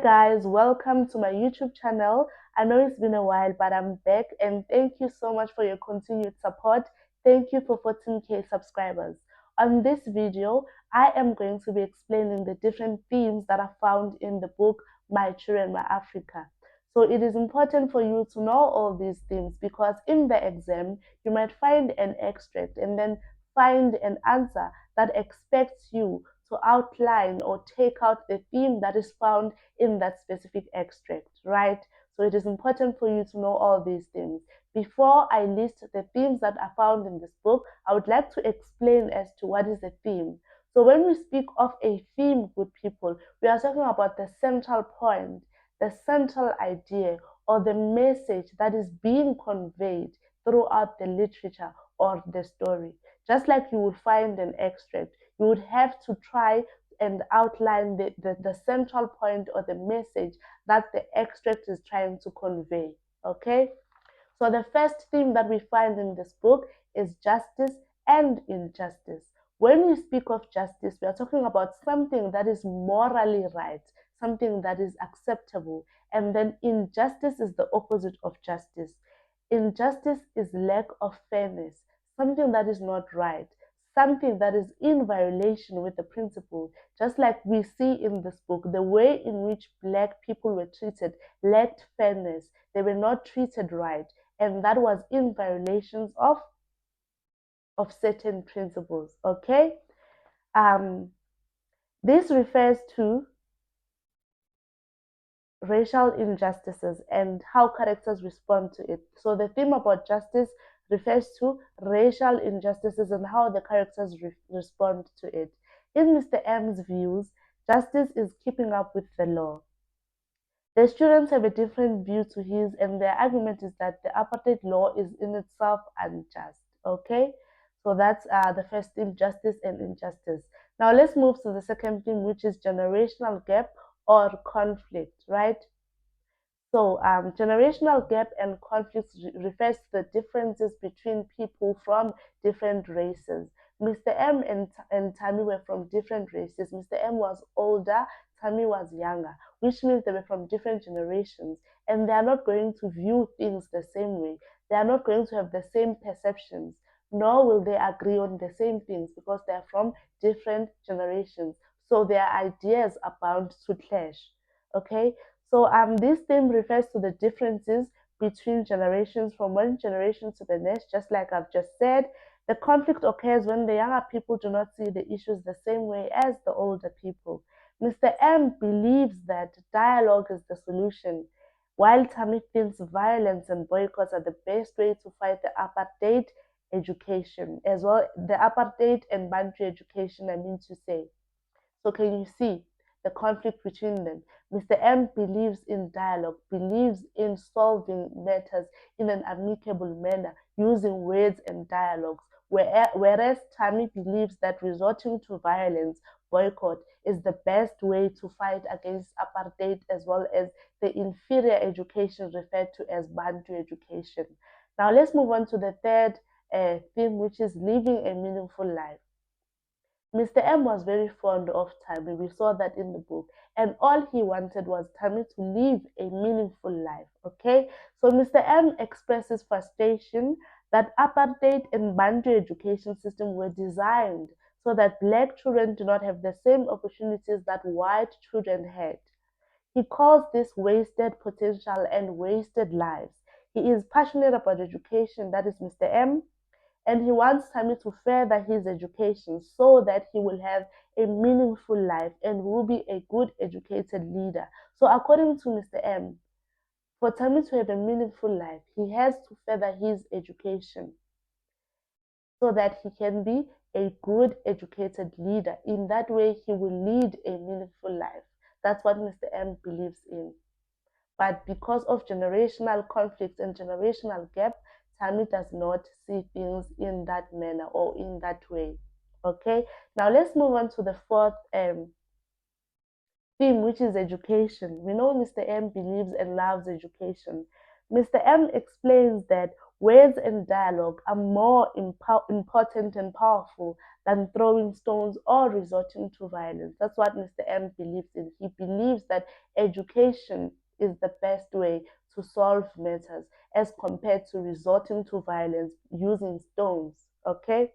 guys, welcome to my YouTube channel. I know it's been a while, but I'm back and thank you so much for your continued support. Thank you for 14K subscribers. On this video, I am going to be explaining the different themes that are found in the book My Children, My Africa. So it is important for you to know all these things because in the exam, you might find an extract and then find an answer that expects you to outline or take out the theme that is found in that specific extract, right? So it is important for you to know all these things. Before I list the themes that are found in this book, I would like to explain as to what is a theme. So when we speak of a theme, good people, we are talking about the central point, the central idea, or the message that is being conveyed throughout the literature or the story. Just like you would find an extract, you would have to try and outline the central point or the message that the extract is trying to convey. Okay? So the first theme that we find in this book is justice and injustice. When we speak of justice, we are talking about something that is morally right, something that is acceptable. And then injustice is the opposite of justice. Injustice is lack of fairness, something that is not right, something that is in violation with the principle. Just like we see in this book, the way in which Black people were treated lacked fairness. They were not treated right, and that was in violations of certain principles. Okay, this refers to racial injustices and how characters respond to it. So the theme about justice refers to racial injustices and how the characters respond to it. In Mr. M's views, justice is keeping up with the law. The students have a different view to his, and their argument is that the apartheid law is in itself unjust. Okay, so that's the first theme, justice and injustice. Now let's move to the second theme, which is generational gap or conflict, right? So generational gap and conflicts refers to the differences between people from different races. Mr. M and Tammy were from different races. Mr. M was older, Tammy was younger, which means they were from different generations and they are not going to view things the same way. They are not going to have the same perceptions, nor will they agree on the same things because they are from different generations. So their ideas are bound to clash. Okay, so this theme refers to the differences between generations from one generation to the next, just like I've just said. The conflict occurs when the younger people do not see the issues the same way as the older people. Mr. M believes that dialogue is the solution, while Tammy thinks violence and boycotts are the best way to fight the apartheid education, as well the apartheid and Bantu education, I mean to say. So can you see the conflict between them? Mr. M believes in dialogue, believes in solving matters in an amicable manner using words and dialogues, whereas Tammy believes that resorting to violence, boycott, is the best way to fight against apartheid as well as the inferior education referred to as Bantu education. Now let's move on to the third theme, which is living a meaningful life. Mr. M was very fond of Tammy. We saw that in the book. And all he wanted was Tammy to live a meaningful life. Okay? So Mr. M expresses frustration that apartheid and Bantu education system were designed so that black children do not have the same opportunities that white children had. He calls this wasted potential and wasted lives. He is passionate about education, that is Mr. M, and he wants Tammy to further his education so that he will have a meaningful life and will be a good educated leader. So according to Mr. M, for Tammy to have a meaningful life, he has to further his education so that he can be a good educated leader. In that way, he will lead a meaningful life. That's what Mr. M believes in. But because of generational conflicts and generational gap, Tammy does not see things in that manner or in that way. Okay, now let's move on to the fourth theme, which is education. We know Mr. M believes and loves education. Mr. M explains that Words and dialogue are more important and powerful than throwing stones or resorting to violence. That's what Mr. M believes in. He believes that education is the best way to solve matters as compared to resorting to violence using stones. Okay?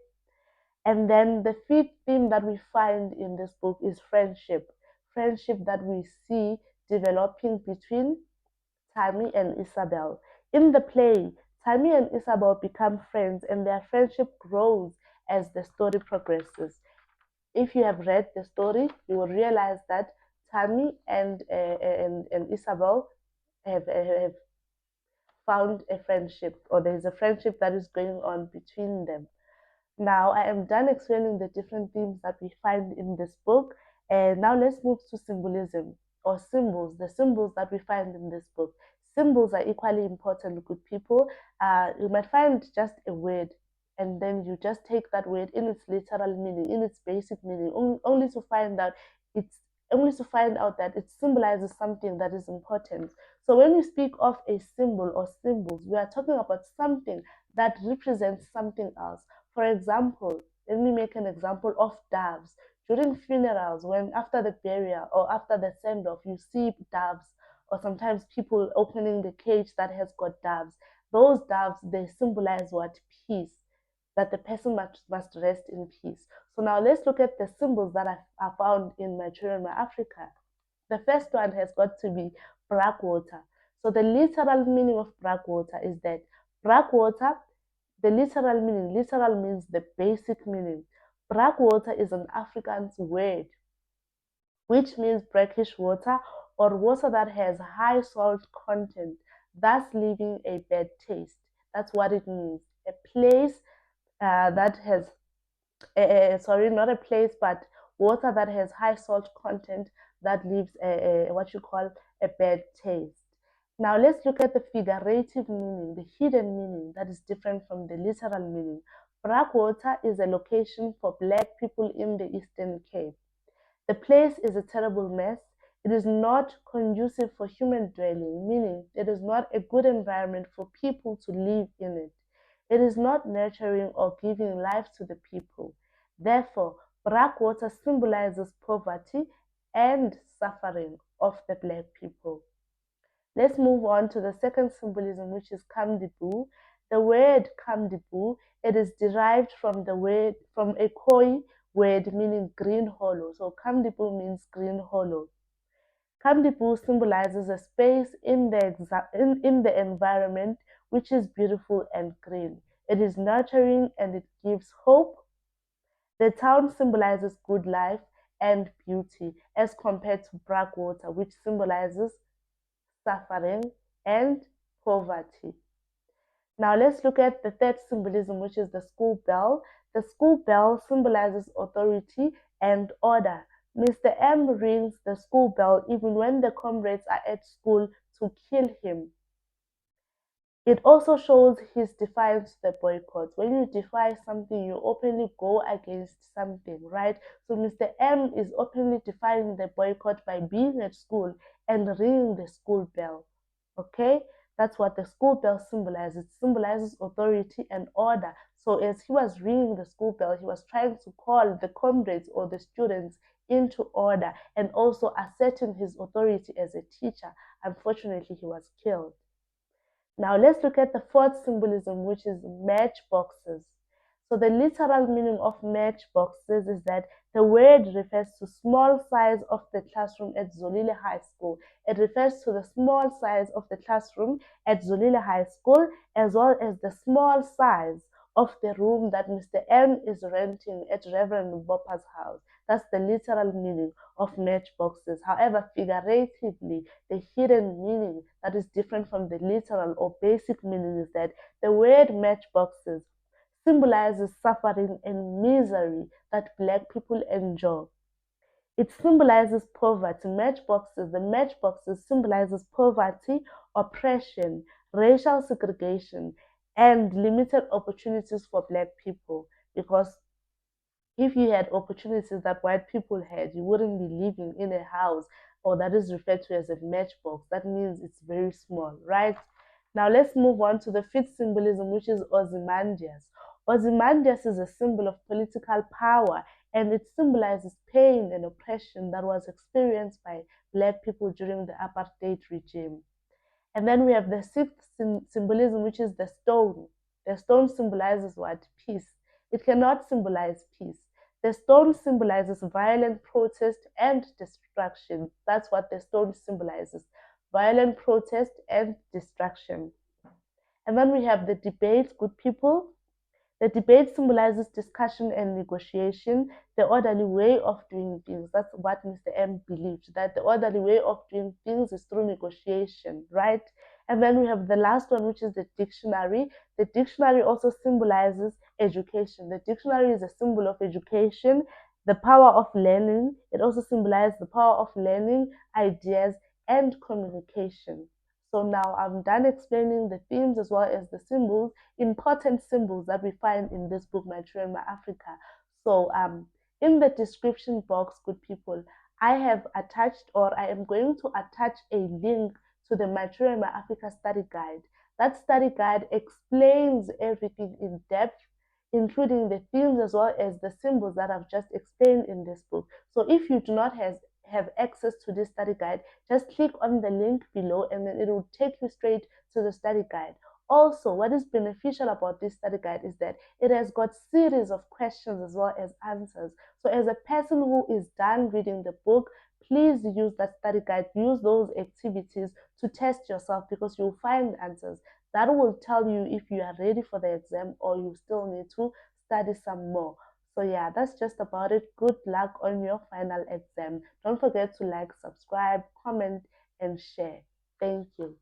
And then the fifth theme that we find in this book is friendship. Friendship that we see developing between Tammy and Isabel. In the play, Tammy and Isabel become friends and their friendship grows as the story progresses. If you have read the story, you will realize that Tammy and Isabel have found a friendship, or there is a friendship that is going on between them. Now, I am done explaining the different themes that we find in this book. And now let's move to symbolism or symbols, the symbols that we find in this book. Symbols are equally important, good people. You might find just a word, and then you just take that word in its literal meaning, in its basic meaning, only to find out it's only to find out that it symbolizes something that is important. So when we speak of a symbol or symbols, we are talking about something that represents something else. For example, let me make an example of doves. During funerals, when after the burial or after the send off, you see doves, or sometimes people opening the cage that has got doves. Those doves, they symbolize what? Peace, that the person must rest in peace. So now let's look at the symbols that are found in Nigeria, Africa. The first one has got to be water. So the literal meaning of water is that water, the literal means the basic meaning. Water is an Afrikaans word which means brackish water or water that has high salt content, thus leaving a bad taste. That's what it means. A place that has sorry, not a place, but water that has high salt content that leaves what you call a bad taste. Now let's look at the figurative meaning, the hidden meaning that is different from the literal meaning. Blackwater is a location for black people in the Eastern Cape. The place is a terrible mess. It is not conducive for human dwelling, meaning it is not a good environment for people to live in it. It is not nurturing or giving life to the people. Therefore, Blackwater symbolizes poverty and suffering of the black people. Let's move on to the second symbolism, which is Kamdibu. The word Kamdibu, it is derived from the word from a Khoi word meaning green hollow. So Kamdibu means green hollow. Kamdibu symbolizes a space in the environment which is beautiful and green. It is nurturing and it gives hope. The town symbolizes good life and beauty as compared to Blackwater, which symbolizes suffering and poverty. Now let's look at the third symbolism, which is the school bell. The school bell symbolizes authority and order. Mr. M rings the school bell even when the comrades are at school to kill him. It also shows his defiance to the boycott. When you defy something, you openly go against something, right? So Mr. M is openly defying the boycott by being at school and ringing the school bell. Okay? That's what the school bell symbolizes. It symbolizes authority and order. So as he was ringing the school bell, he was trying to call the comrades or the students into order and also asserting his authority as a teacher. Unfortunately, he was killed. Now let's look at the fourth symbolism, which is matchboxes. So the literal meaning of matchboxes is that the word refers to small size of the classroom at Zolile High School. It refers to the small size of the classroom at Zolile High School, as well as the small size of the room that Mr. M is renting at Reverend Bopper's house. That's the literal meaning of matchboxes. However, figuratively, the hidden meaning that is different from the literal or basic meaning is that the word matchboxes symbolizes suffering and misery that black people endure. It symbolizes poverty. The matchboxes symbolizes poverty, oppression, racial segregation, and limited opportunities for black people. Because if you had opportunities that white people had, you wouldn't be living in a house or that is referred to as a matchbox. That means it's very small, right? Now let's move on to the fifth symbolism, which is Ozymandias. Ozymandias is a symbol of political power, and it symbolizes pain and oppression that was experienced by Black people during the apartheid regime. And then we have the sixth symbolism, which is the stone. The stone symbolizes what? Peace. It cannot symbolize peace. The stone symbolizes violent protest and destruction. That's what the stone symbolizes: violent protest and destruction. And then we have the debate, good people. The debate symbolizes discussion and negotiation, the orderly way of doing things. That's what Mr. M believed, that the orderly way of doing things is through negotiation, right? And then we have the last one, which is the dictionary. The dictionary also symbolizes education. The dictionary is a symbol of education, the power of learning. It also symbolizes the power of learning, ideas, and communication. So now I'm done explaining the themes as well as the symbols, important symbols that we find in this book, My True and My Africa. So in the description box, good people, I have attached, or I am going to attach, a link to the My True and My Africa study guide. That study guide explains everything in depth, including the themes as well as the symbols that I've just explained in this book. So if you do not have access to this study guide, just click on the link below and then it will take you straight to the study guide. Also, what is beneficial about this study guide is that it has got series of questions as well as answers. So as a person who is done reading the book, please use that study guide, use those activities to test yourself, because you'll find answers that will tell you if you are ready for the exam or you still need to study some more. So yeah, that's just about it. Good luck on your final exam. Don't forget to like, subscribe, comment, and share. Thank you.